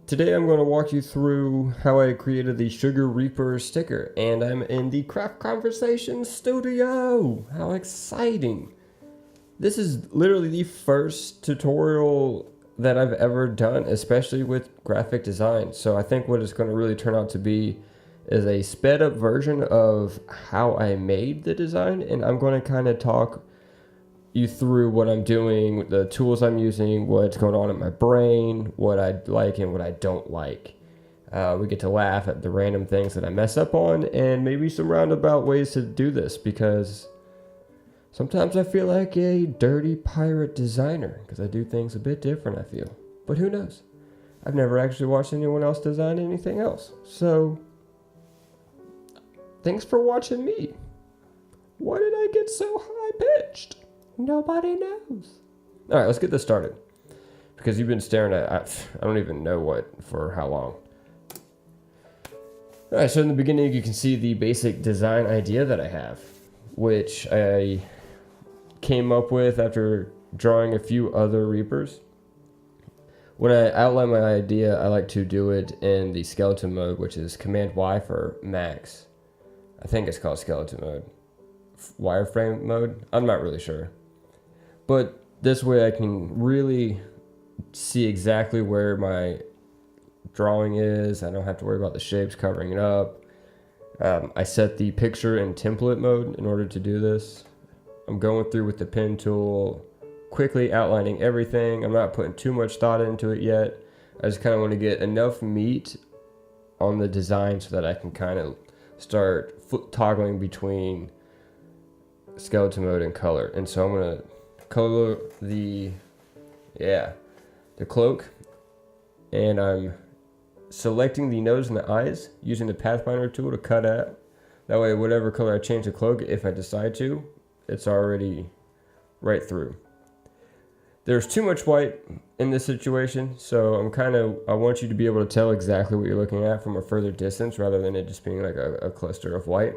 Today I'm going to walk you through how I created the Sugar Reaper sticker, and I'm in the Craft Conversation studio. How exciting! This is literally the first tutorial that I've ever done, especially with graphic design. So I think what it's going to really turn out to be is a sped up version of how I made the design, and I'm going to kind of talk you through what I'm doing, the tools I'm using, what's going on in my brain, what I like and what I don't like. We get to laugh at the random things that I mess up on, and maybe some roundabout ways to do this, because sometimes I feel like a dirty pirate designer because I do things a bit different, I feel. But who knows? I've never actually watched anyone else design anything else. So, thanks for watching me. Why did I get so high pitched? Nobody knows. All right, let's get this started. Because you've been staring at, I don't even know what, for how long. All right, so in the beginning, you can see the basic design idea that I have, which I came up with after drawing a few other Reapers. When I outline my idea, I like to do it in the skeleton mode, which is Command Y for max. I think it's called skeleton mode. Wireframe mode? I'm not really sure. But this way I can really see exactly where my drawing is. I don't have to worry about the shapes covering it up. I set the picture in template mode in order to do this. I'm going through with the pen tool, quickly outlining everything. I'm not putting too much thought into it yet. I just kind of want to get enough meat on the design so that I can kind of start toggling between skeleton mode and color. And so I'm going to color the cloak, and I'm selecting the nose and the eyes using the Pathfinder tool to cut out. That way, whatever color I change the cloak, if I decide to, it's already right through. There's too much white in this situation, so I want you to be able to tell exactly what you're looking at from a further distance rather than it just being like a cluster of white.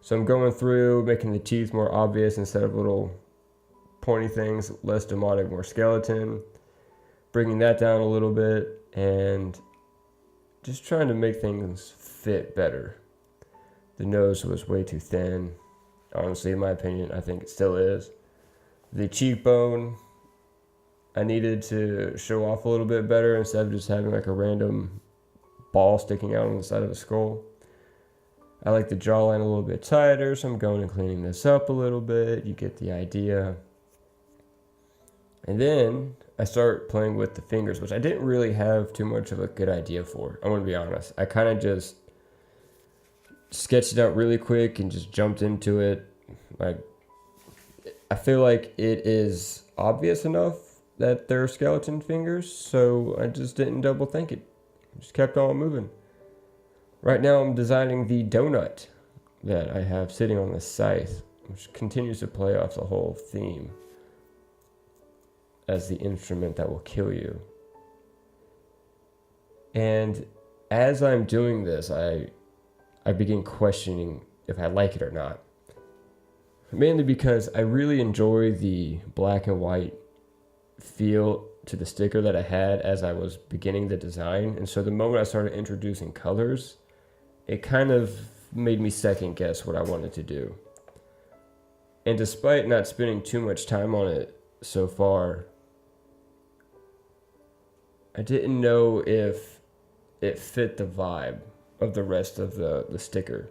So I'm going through, making the teeth more obvious instead of little pointy things, less demonic, more skeleton. Bringing that down a little bit and just trying to make things fit better. The nose was way too thin. Honestly, in my opinion, I think it still is. The cheekbone, I needed to show off a little bit better instead of just having like a random ball sticking out on the side of the skull. I like the jawline a little bit tighter, so I'm going and cleaning this up a little bit. You get the idea. And then I start playing with the fingers, which I didn't really have too much of a good idea for. I'm going to be honest. I kind of just sketched it out really quick and just jumped into it. I feel like it is obvious enough that they're skeleton fingers, so I just didn't double think it. Just kept on moving. Right now I'm designing the donut that I have sitting on the scythe, which continues to play off the whole theme as the instrument that will kill you. And as I'm doing this, I begin questioning if I like it or not. Mainly because I really enjoy the black and white feel to the sticker that I had as I was beginning the design. And so the moment I started introducing colors, it kind of made me second guess what I wanted to do. And despite not spending too much time on it so far, I didn't know if it fit the vibe of the rest of the sticker.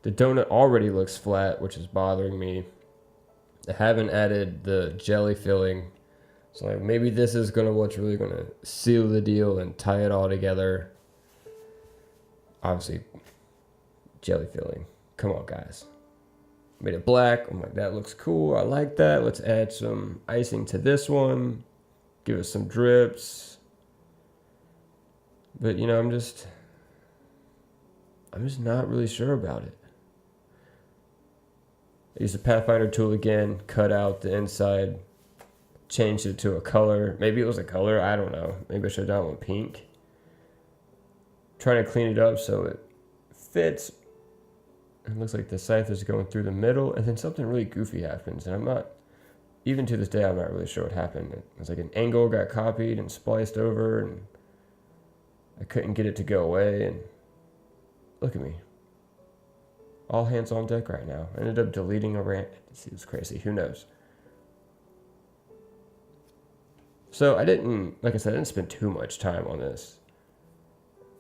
The donut already looks flat, which is bothering me. I haven't added the jelly filling. So like maybe this is what's really gonna seal the deal and tie it all together. Obviously, jelly filling. Come on, guys. Made it black. I'm like, that looks cool. I like that. Let's add some icing to this one. Give it some drips. But I'm just not really sure about it. I used the Pathfinder tool again, cut out the inside, changed it to a color. Maybe it was a color, I don't know. Maybe I should have done it with pink. Trying to clean it up so it fits. It looks like the scythe is going through the middle, and then something really goofy happens, and even to this day, I'm not really sure what happened. It was like an angle got copied and spliced over, and I couldn't get it to go away, and look at me. All hands on deck right now. I ended up deleting a rant. It was crazy. Who knows? So like I said, I didn't spend too much time on this.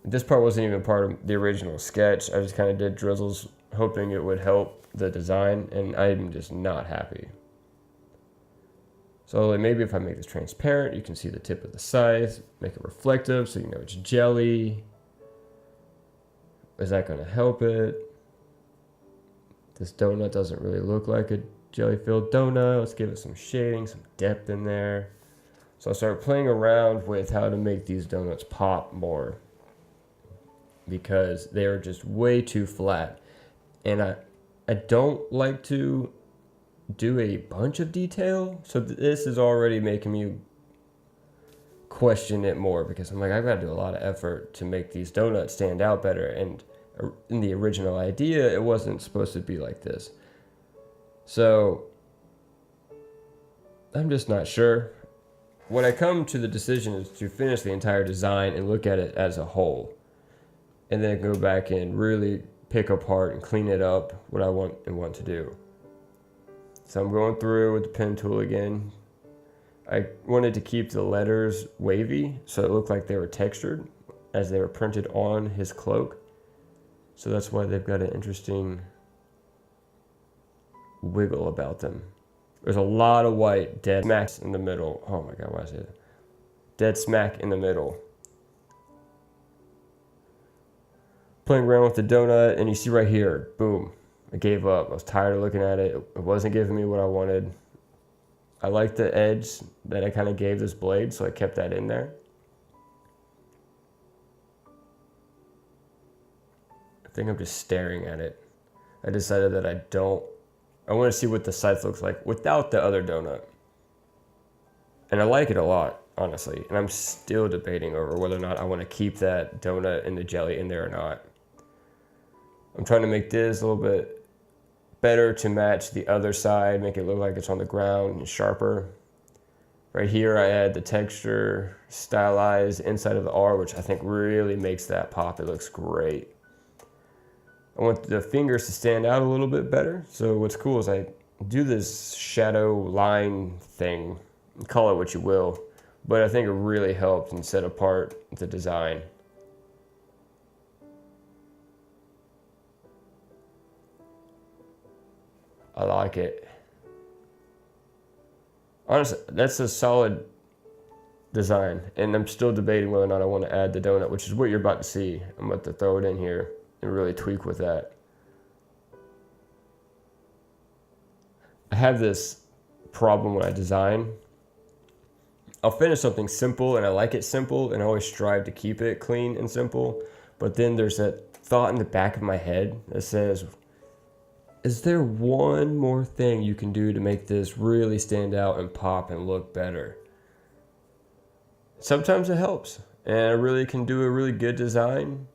This part wasn't even part of the original sketch. I just kind of did drizzles, hoping it would help the design, and I'm just not happy. So like maybe if I make this transparent, you can see the tip of the scythe, make it reflective so you know it's jelly. Is that going to help it? This donut doesn't really look like a jelly-filled donut. Let's give it some shading, some depth in there. So I started playing around with how to make these donuts pop more, because they are just way too flat. And I don't like to do a bunch of detail, so this is already making me question it more, because I'm like, I've got to do a lot of effort to make these donuts stand out better, and in the original idea it wasn't supposed to be like this. So I'm just not sure. When I come to the decision is to finish the entire design and look at it as a whole, and then go back and really pick apart and clean it up what I want to do. So I'm going through with the pen tool again. I wanted to keep the letters wavy so it looked like they were textured as they were printed on his cloak. So that's why they've got an interesting wiggle about them. There's a lot of white dead smack in the middle. Oh my God, why is it? Dead smack in the middle. Playing around with the donut, and you see right here, boom, I gave up. I was tired of looking at it. It wasn't giving me what I wanted. I like the edge that I kind of gave this blade, so I kept that in there. I think I'm just staring at it. I decided that I want to see what the scythe looks like without the other donut. And I like it a lot, honestly. And I'm still debating over whether or not I want to keep that donut and the jelly in there or not. I'm trying to make this a little bit better to match the other side, make it look like it's on the ground and sharper. Right here I add the texture, stylized inside of the R, which I think really makes that pop. It looks great. I want the fingers to stand out a little bit better. So what's cool is I do this shadow line thing, call it what you will, but I think it really helped and set apart the design. I like it. Honestly, that's a solid design, and I'm still debating whether or not I want to add the donut, which is what you're about to see. I'm about to throw it in here and really tweak with that. I have this problem when I design. I'll finish something simple, and I like it simple, and I always strive to keep it clean and simple, but then there's that thought in the back of my head that says, is there one more thing you can do to make this really stand out and pop and look better? Sometimes it helps, and I really can do a really good design,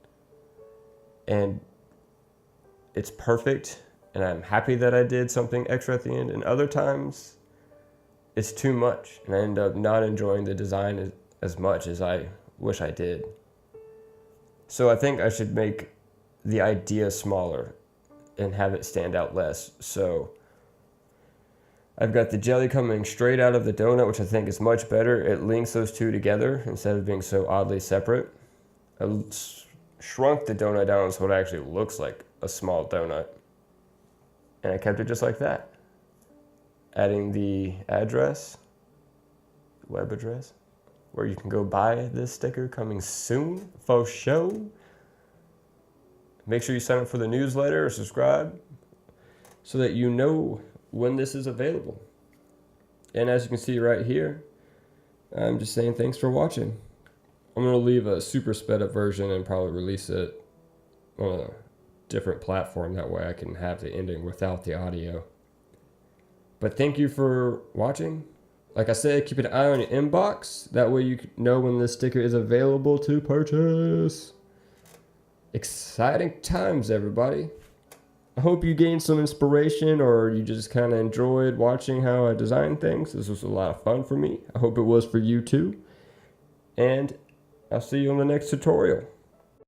and it's perfect, and I'm happy that I did something extra at the end. And other times, it's too much, and I end up not enjoying the design as much as I wish I did. So I think I should make the idea smaller and have it stand out less. So I've got the jelly coming straight out of the donut, which I think is much better. It links those two together instead of being so oddly separate. I shrunk the donut down so it actually looks like a small donut. And I kept it just like that. Adding the address, web address, where you can go buy this sticker, coming soon, for show. Make sure you sign up for the newsletter or subscribe so that you know when this is available. And as you can see right here, I'm just saying thanks for watching. I'm going to leave a super sped up version and probably release it on a different platform. That way I can have the ending without the audio. But thank you for watching. Like I said, keep an eye on your inbox. That way you know when this sticker is available to purchase. Exciting times, everybody. I hope you gained some inspiration, or you just kind of enjoyed watching how I design things. This was a lot of fun for me. I hope it was for you too. And I'll see you in the next tutorial.